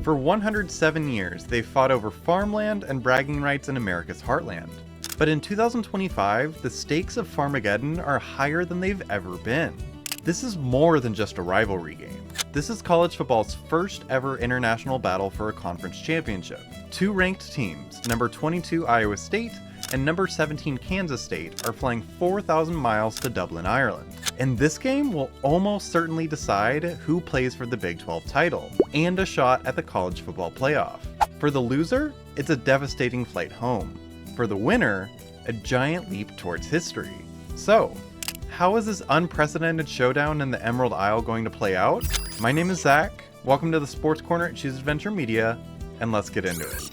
For 107 years, they've fought over farmland and bragging rights in America's heartland. But in 2025, the stakes of Farmageddon are higher than they've ever been. This is more than just a rivalry game. This is college football's first ever international battle for a conference championship. Two ranked teams, number 22 Iowa State and number 17 Kansas State, are flying 4,000 miles to Dublin, Ireland. And this game will almost certainly decide who plays for the Big 12 title, and a shot at the college football playoff. For the loser, it's a devastating flight home. For the winner, a giant leap towards history. So, how is this unprecedented showdown in the Emerald Isle going to play out? My name is Zach, welcome to the Sports Corner at Choose Adventure Media, and let's get into it.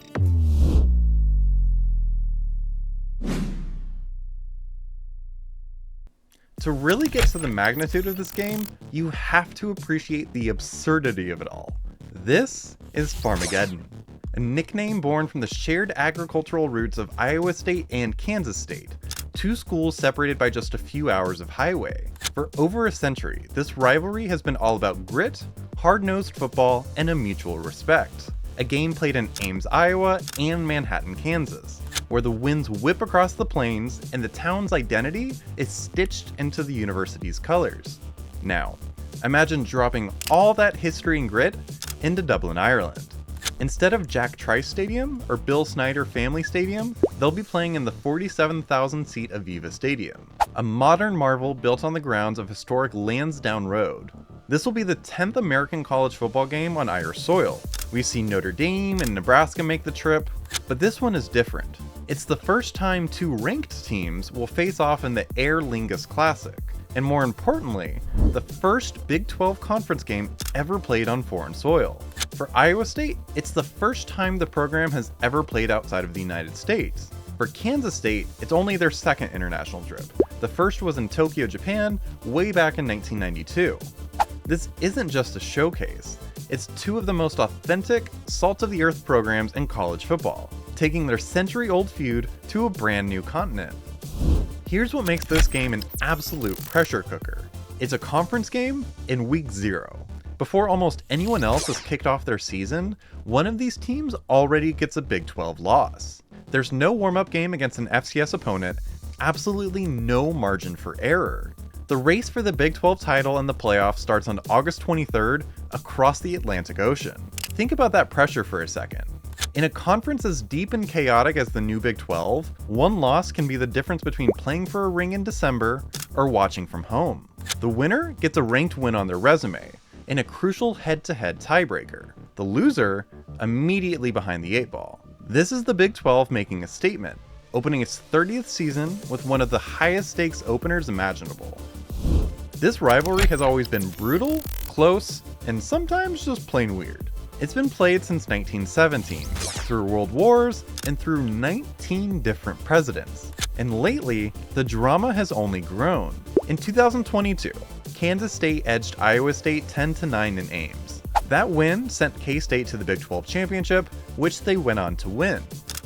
To really get to the magnitude of this game, you have to appreciate the absurdity of it all. This is Farmageddon, a nickname born from the shared agricultural roots of Iowa State and Kansas State, two schools separated by just a few hours of highway. For over a century, this rivalry has been all about grit, hard-nosed football, and a mutual respect. A game played in Ames, Iowa, and Manhattan, Kansas, where the winds whip across the plains and the town's identity is stitched into the university's colors. Now, imagine dropping all that history and grit into Dublin, Ireland. Instead of Jack Trice Stadium or Bill Snyder Family Stadium, they'll be playing in the 47,000-seat Aviva Stadium, a modern marvel built on the grounds of historic Lansdowne Road. This will be the 10th American college football game on Irish soil. We've seen Notre Dame and Nebraska make the trip, but this one is different. It's the first time two ranked teams will face off in the Aer Lingus Classic, and more importantly, the first Big 12 conference game ever played on foreign soil. For Iowa State, it's the first time the program has ever played outside of the United States. For Kansas State, it's only their second international trip. The first was in Tokyo, Japan, way back in 1992. This isn't just a showcase, it's two of the most authentic, salt-of-the-earth programs in college football, taking their century-old feud to a brand new continent. Here's what makes this game an absolute pressure cooker. It's a conference game in week 0. Before almost anyone else has kicked off their season, one of these teams already gets a Big 12 loss. There's no warm-up game against an FCS opponent, absolutely no margin for error. The race for the Big 12 title and the playoffs starts on August 23rd across the Atlantic Ocean. Think about that pressure for a second. In a conference as deep and chaotic as the new Big 12, one loss can be the difference between playing for a ring in December or watching from home. The winner gets a ranked win on their resume, in a crucial head-to-head tiebreaker. The loser, immediately behind the 8 ball. This is the Big 12 making a statement, opening its 30th season with one of the highest stakes openers imaginable. This rivalry has always been brutal, close, and sometimes just plain weird. It's been played since 1917, through world wars, and through 19 different presidents. And lately, the drama has only grown. In 2022, Kansas State edged Iowa State 10-9 in Ames. That win sent K-State to the Big 12 championship, which they went on to win.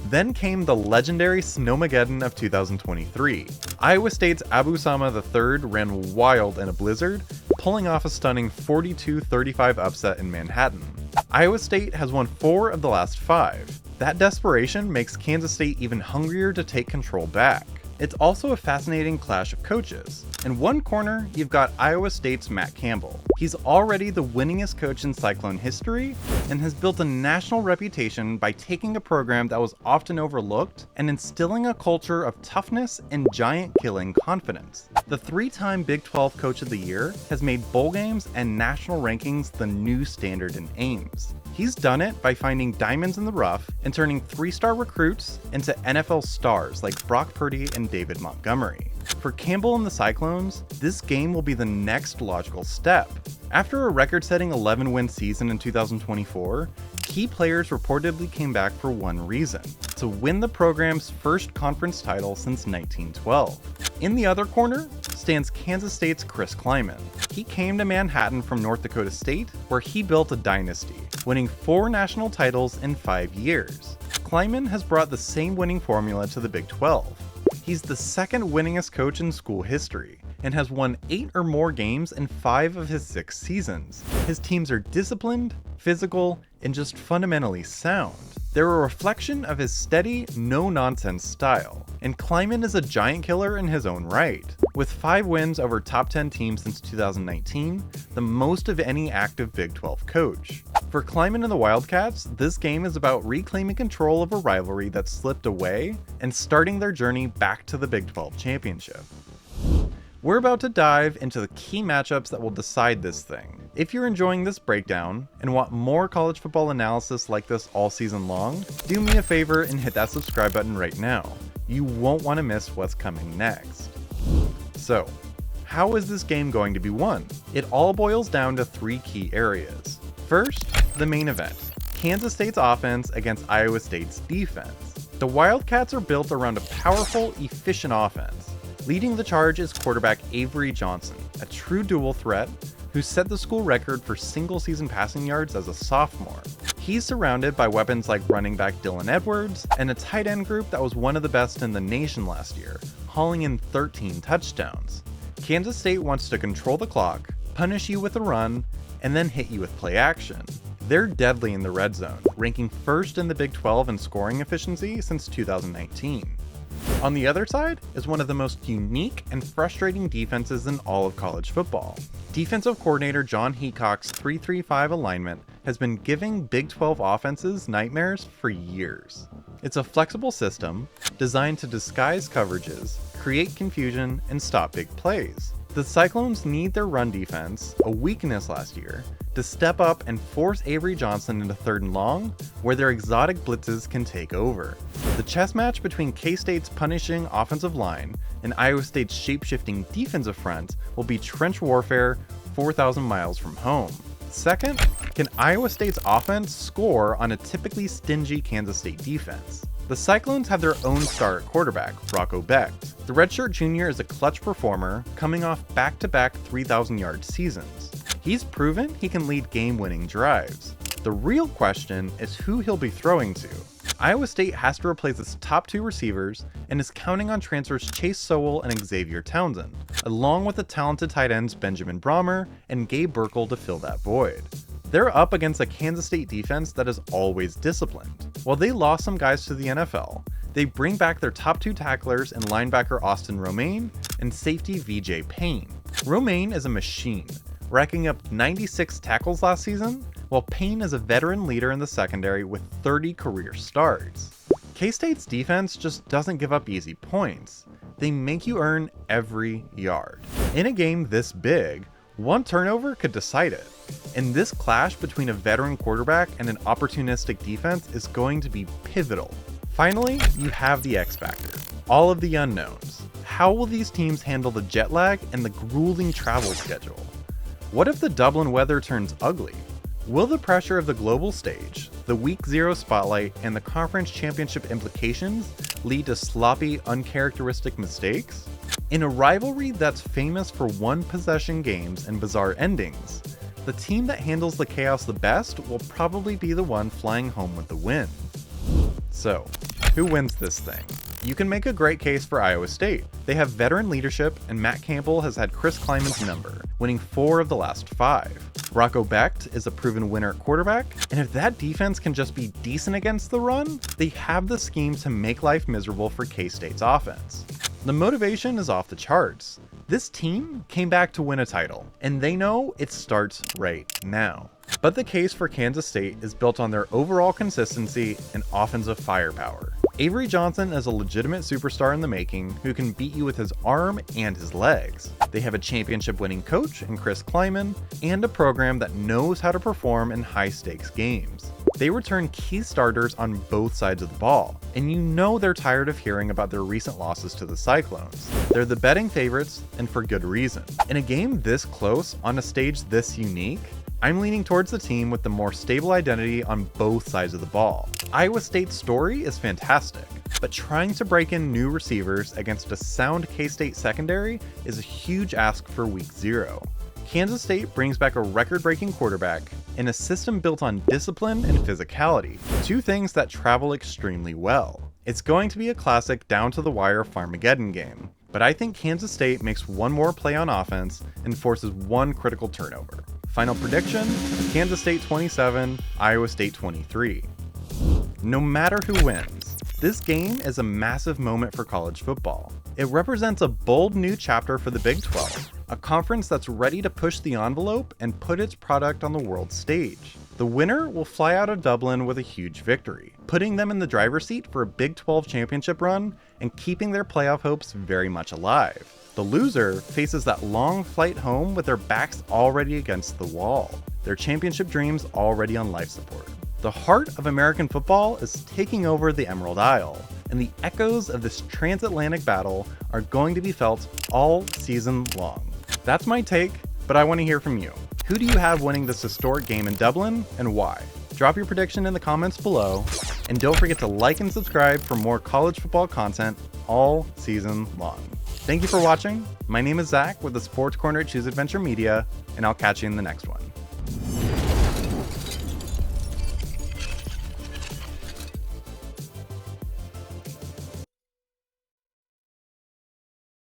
Then came the legendary Snowmageddon of 2023. Iowa State's Abu Sama III ran wild in a blizzard, pulling off a stunning 42-35 upset in Manhattan. Iowa State has won 4 of the last 5. That desperation makes Kansas State even hungrier to take control back. It's also a fascinating clash of coaches. In one corner, you've got Iowa State's Matt Campbell. He's already the winningest coach in Cyclone history and has built a national reputation by taking a program that was often overlooked and instilling a culture of toughness and giant-killing confidence. The 3-time Big 12 Coach of the Year has made bowl games and national rankings the new standard in Ames. He's done it by finding diamonds in the rough and turning 3-star recruits into NFL stars like Brock Purdy and David Montgomery. For Campbell and the Cyclones, this game will be the next logical step. After a record-setting 11-win season in 2024, key players reportedly came back for one reason: to win the program's first conference title since 1912. In the other corner stands Kansas State's Chris Klieman. He came to Manhattan from North Dakota State, where he built a dynasty, winning 4 national titles in 5 years. Klieman has brought the same winning formula to the Big 12. He's the second winningest coach in school history, and has won 8 or more games in 5 of his 6 seasons. His teams are disciplined, physical, and just fundamentally sound. They're a reflection of his steady, no-nonsense style, and Klieman is a giant killer in his own right. With 5 wins over top 10 teams since 2019, the most of any active Big 12 coach. For Klieman and the Wildcats, this game is about reclaiming control of a rivalry that slipped away and starting their journey back to the Big 12 championship. We're about to dive into the key matchups that will decide this thing. If you're enjoying this breakdown and want more college football analysis like this all season long, do me a favor and hit that subscribe button right now. You won't want to miss what's coming next. So, how is this game going to be won? It all boils down to 3 key areas. First, the main event, Kansas State's offense against Iowa State's defense. The Wildcats are built around a powerful, efficient offense. Leading the charge is quarterback Avery Johnson, a true dual threat who set the school record for single-season passing yards as a sophomore. He's surrounded by weapons like running back Dylan Edwards and a tight end group that was one of the best in the nation last year, hauling in 13 touchdowns. Kansas State wants to control the clock, punish you with a run, and then hit you with play action. They're deadly in the red zone, ranking first in the Big 12 in scoring efficiency since 2019. On the other side is one of the most unique and frustrating defenses in all of college football. Defensive coordinator John Heacock's 3-3-5 alignment has been giving Big 12 offenses nightmares for years. It's a flexible system designed to disguise coverages, create confusion, and stop big plays. The Cyclones need their run defense, a weakness last year, to step up and force Avery Johnson into 3rd and long, where their exotic blitzes can take over. The chess match between K-State's punishing offensive line and Iowa State's shape-shifting defensive front will be trench warfare 4,000 miles from home. Second, can Iowa State's offense score on a typically stingy Kansas State defense? The Cyclones have their own star at quarterback, Rocco Becht. The redshirt junior is a clutch performer, coming off back-to-back 3,000-yard seasons. He's proven he can lead game-winning drives. The real question is who he'll be throwing to. Iowa State has to replace its top 2 receivers and is counting on transfers Chase Sowell and Xavier Townsend, along with the talented tight ends Benjamin Brahmer and Gabe Burkle to fill that void. They're up against a Kansas State defense that is always disciplined. While they lost some guys to the NFL, they bring back their top 2 tacklers in linebacker Austin Romaine and safety VJ Payne. Romaine is a machine, racking up 96 tackles last season, while Payne is a veteran leader in the secondary with 30 career starts. K-State's defense just doesn't give up easy points. They make you earn every yard. In a game this big, one turnover could decide it. And this clash between a veteran quarterback and an opportunistic defense is going to be pivotal. Finally, you have the X factor, all of the unknowns. How will these teams handle the jet lag and the grueling travel schedule? What if the Dublin weather turns ugly? Will the pressure of the global stage, the Week 0 spotlight, and the conference championship implications lead to sloppy, uncharacteristic mistakes? In a rivalry that's famous for one-possession games and bizarre endings, the team that handles the chaos the best will probably be the one flying home with the win. So, who wins this thing? You can make a great case for Iowa State. They have veteran leadership, and Matt Campbell has had Chris Klieman's number, winning 4 of the last 5. Rocco Becht is a proven winner at quarterback, and if that defense can just be decent against the run, they have the scheme to make life miserable for K-State's offense. The motivation is off the charts. This team came back to win a title, and they know it starts right now. But the case for Kansas State is built on their overall consistency and offensive firepower. Avery Johnson is a legitimate superstar in the making who can beat you with his arm and his legs. They have a championship-winning coach in Chris Klieman and a program that knows how to perform in high-stakes games. They return key starters on both sides of the ball, and you know they're tired of hearing about their recent losses to the Cyclones. They're the betting favorites, and for good reason. In a game this close, on a stage this unique, I'm leaning towards the team with the more stable identity on both sides of the ball. Iowa State's story is fantastic, but trying to break in new receivers against a sound K-State secondary is a huge ask for Week 0. Kansas State brings back a record-breaking quarterback and a system built on discipline and physicality, 2 things that travel extremely well. It's going to be a classic down-to-the-wire Farmageddon game, but I think Kansas State makes one more play on offense and forces one critical turnover. Final prediction, Kansas State 27, Iowa State 23. No matter who wins, this game is a massive moment for college football. It represents a bold new chapter for the Big 12, a conference that's ready to push the envelope and put its product on the world stage. The winner will fly out of Dublin with a huge victory, putting them in the driver's seat for a Big 12 championship run and keeping their playoff hopes very much alive. The loser faces that long flight home with their backs already against the wall, their championship dreams already on life support. The heart of American football is taking over the Emerald Isle, and the echoes of this transatlantic battle are going to be felt all season long. That's my take, but I want to hear from you. Who do you have winning this historic game in Dublin, and why? Drop your prediction in the comments below, and don't forget to like and subscribe for more college football content all season long. Thank you for watching. My name is Zach with the Sports Corner at Choose Adventure Media, and I'll catch you in the next one.